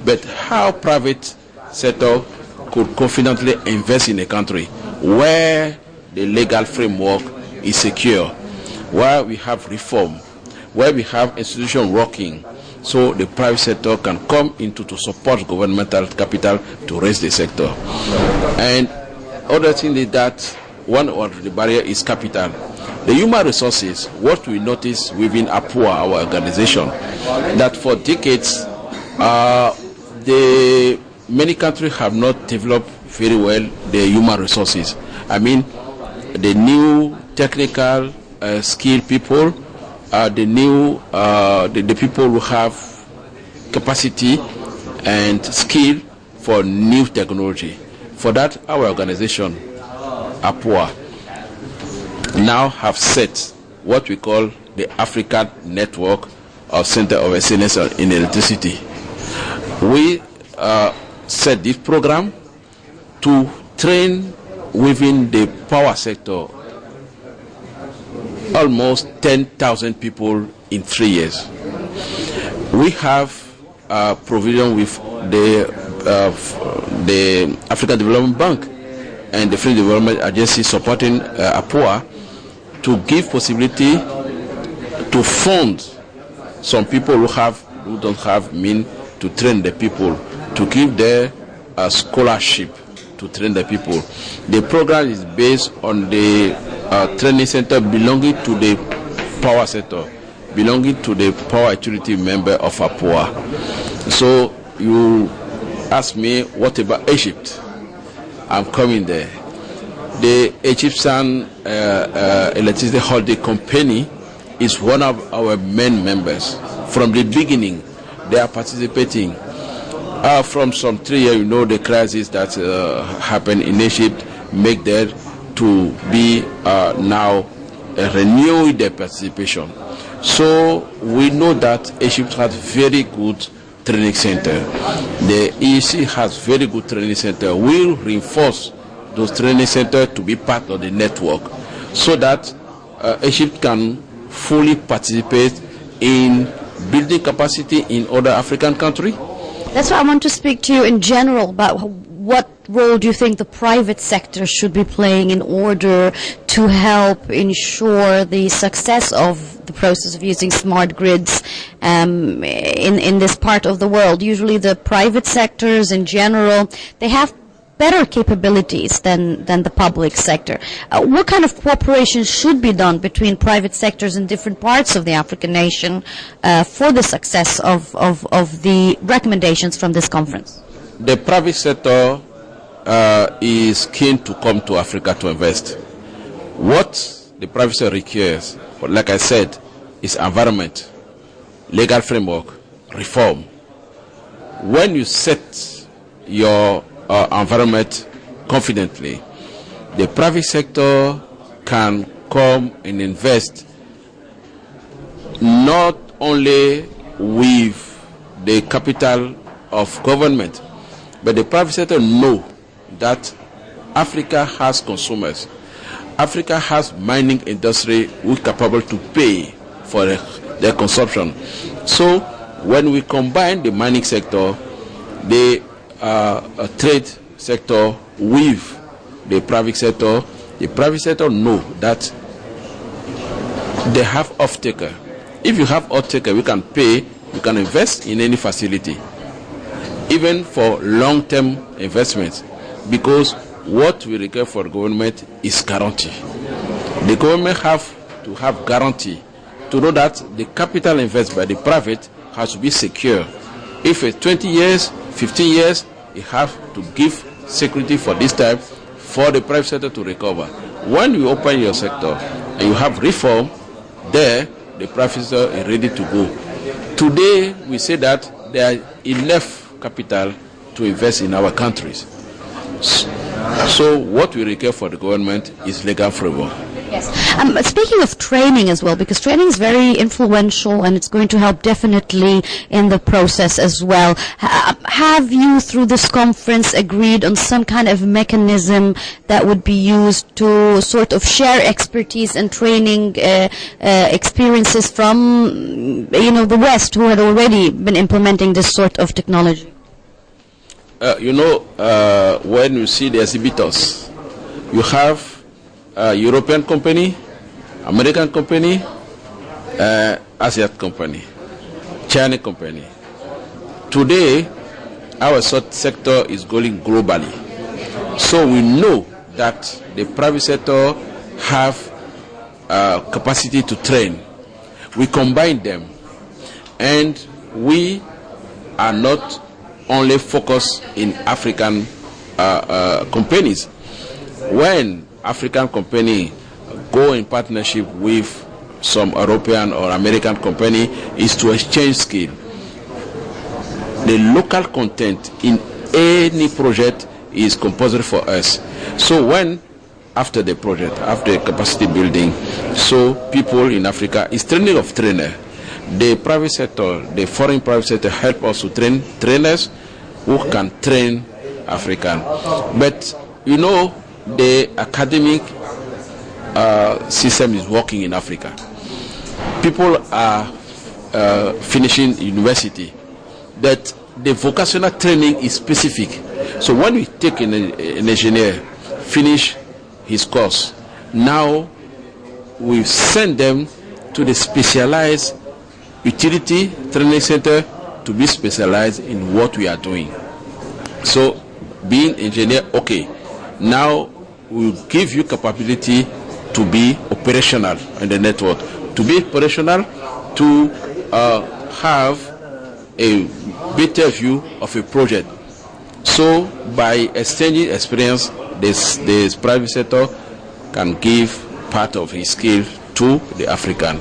but how private sector could confidently invest in a country where the legal framework is secure, where we have reform, where we have institutions working, so the private sector can come into to support governmental capital to raise the sector. And other thing is that one of the barrier is capital. The human resources, what we notice within APUA, our organization, that for decades, many countries have not developed very well the human resources. I mean, the new technical skilled people, the people who have capacity and skill for new technology. For that, our organization, APUA, now have set what we call the African Network of Center of Excellence in Electricity. We set this program to train within the power sector almost 10,000 people in 3 years. We have provision with the African Development Bank and the Free Development Agency supporting APUA to give possibility to fund some people who don't have means to train the people, to give their scholarship to train the people. The program is based on the training center belonging to the power sector, belonging to the power utility member of APUA. So you ask me, what about Egypt? I'm coming there. The Egyptian Electricity Holding Company is one of our main members. From the beginning, they are participating. From some 3 years, the crisis that happened in Egypt make them to be now renew their participation. So we know that Egypt has very good training center. The EEC has very good training center. We'll reinforce those training centers to be part of the network so that Egypt can fully participate in building capacity in other African countries. That's why I want to speak to you in general about what role do you think the private sector should be playing in order to help ensure the success of the process of using smart grids in this part of the world. Usually the private sectors in general, they have better capabilities than the public sector. What kind of cooperation should be done between private sectors in different parts of the African nation for the success of the recommendations from this conference? The private sector is keen to come to Africa to invest. What the private sector requires, like I said, is environment, legal framework, reform. When you set your environment confidently, the private sector can come and invest not only with the capital of government, but the private sector know that Africa has consumers. Africa has mining industry who is capable to pay for their consumption. So when we combine the mining sector, the trade sector with the private sector know that they have off-taker. If you have off-taker, we can pay, you can invest in any facility, even for long-term investments, because what we require for the government is guarantee. The government have to have guarantee to know that the capital invested by the private has to be secure. If it's 20 years, 15 years, you have to give security for this time for the private sector to recover. When you open your sector and you have reform, there the private sector is ready to go. Today we say that there are enough capital to invest in our countries. So what we require for the government is legal framework. Yes. Speaking of training as well, because training is very influential and it's going to help definitely in the process as well. Have you, through this conference, agreed on some kind of mechanism that would be used to sort of share expertise and training experiences from, the West, who had already been implementing this sort of technology? when you see the exhibitors, you have European company, American company, Asian company, China company. Today, our sector is going globally. So we know that the private sector have capacity to train. We combine them, and we are not only focused in African companies. When African company go in partnership with some European or American company, is to exchange skill. The local content in any project is compulsory for us. So when after the project, after the capacity building, so people in Africa is training of trainer. The private sector, the foreign private sector help us to train trainers who can train African. But the academic system is working in Africa. People are finishing university, that the vocational training is specific. So when we take an engineer, finish his course, now we send them to the specialized utility training center to be specialized in what we are doing. So being engineer, okay, now we'll give you capability to be operational in the network, to be operational, to have a better view of a project. So by exchanging experience, this private sector can give part of his skill to the African.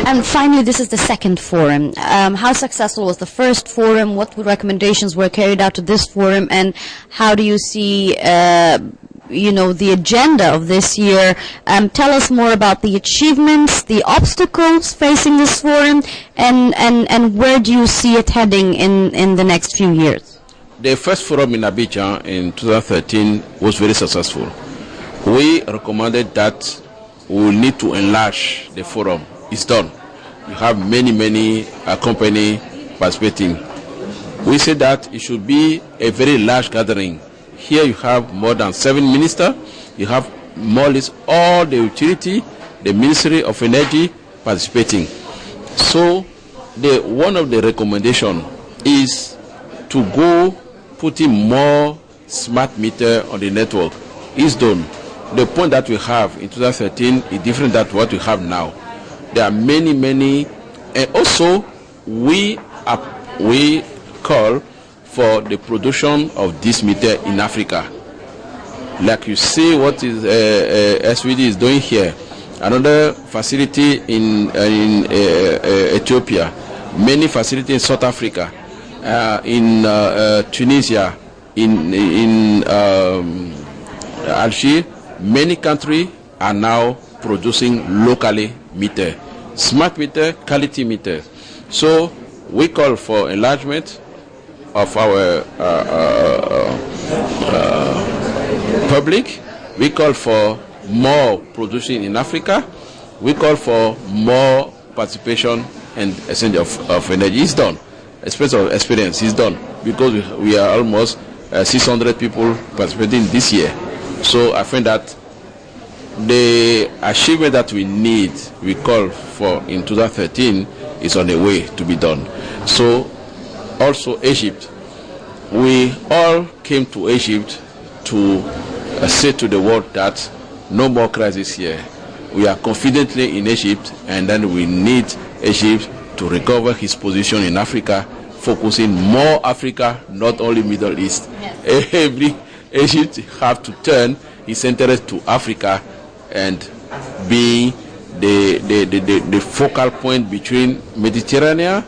And finally, this is the second forum. How successful was the first forum? What recommendations were carried out to this forum? And how do you see, the agenda of this year? Tell us more about the achievements, the obstacles facing this forum, and where do you see it heading in the next few years? The first forum in Abidjan in 2013 was very successful. We recommended that we need to enlarge the forum. It's done. You have many companies participating. We said that it should be a very large gathering. Here you have more than 7 ministers. You have more or less all the utility, the Ministry of Energy participating. So one of the recommendations is to go putting more smart meter on the network. It's done. The point that we have in 2013 is different than what we have now. There are many, and also we call for the production of this meter in Africa. Like you see what is SVD is doing here. Another facility in Ethiopia, many facilities in South Africa, in Tunisia, in Algeria. Many countries are now producing locally meter, smart meter, quality meter. So we call for enlargement of our public. We call for more production in Africa. We call for more participation and exchange of energy. It's done. Experience is done because we are almost 600 people participating this year. So I find that the achievement that we need, we call for in 2013, is on the way to be done. So also Egypt, we all came to Egypt to say to the world that no more crisis here. We are confidently in Egypt, and then we need Egypt to recover his position in Africa, focusing more Africa, not only Middle East. Yes. Every Egypt have to turn its interest to Africa and be the focal point between Mediterranean,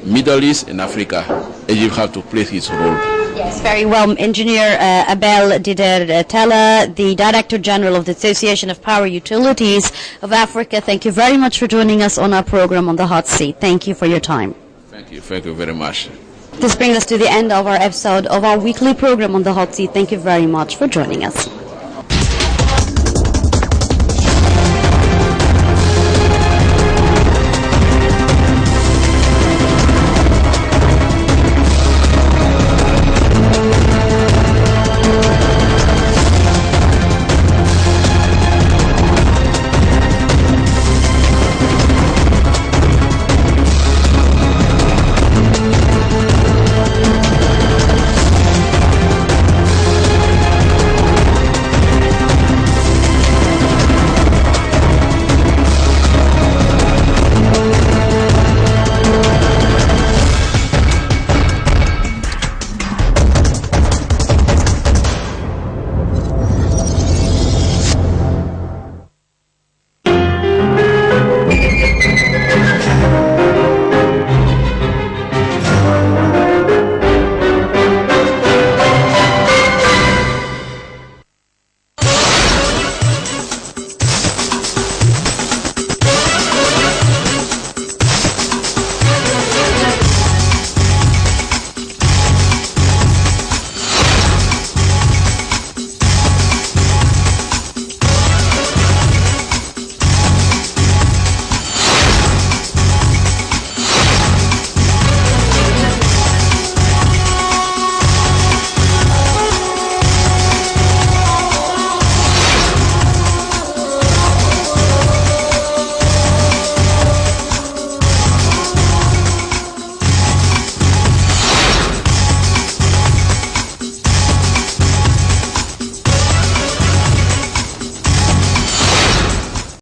Middle East, and Africa. Egypt have to play its role. Yes, very well. Engineer Abel DiDier, the Director General of the Association of Power Utilities of Africa, thank you very much for joining us on our program on the Hot Seat. Thank you for your time. Thank you very much. This brings us to the end of our episode of our weekly program on the Hot Seat. Thank you very much for joining us.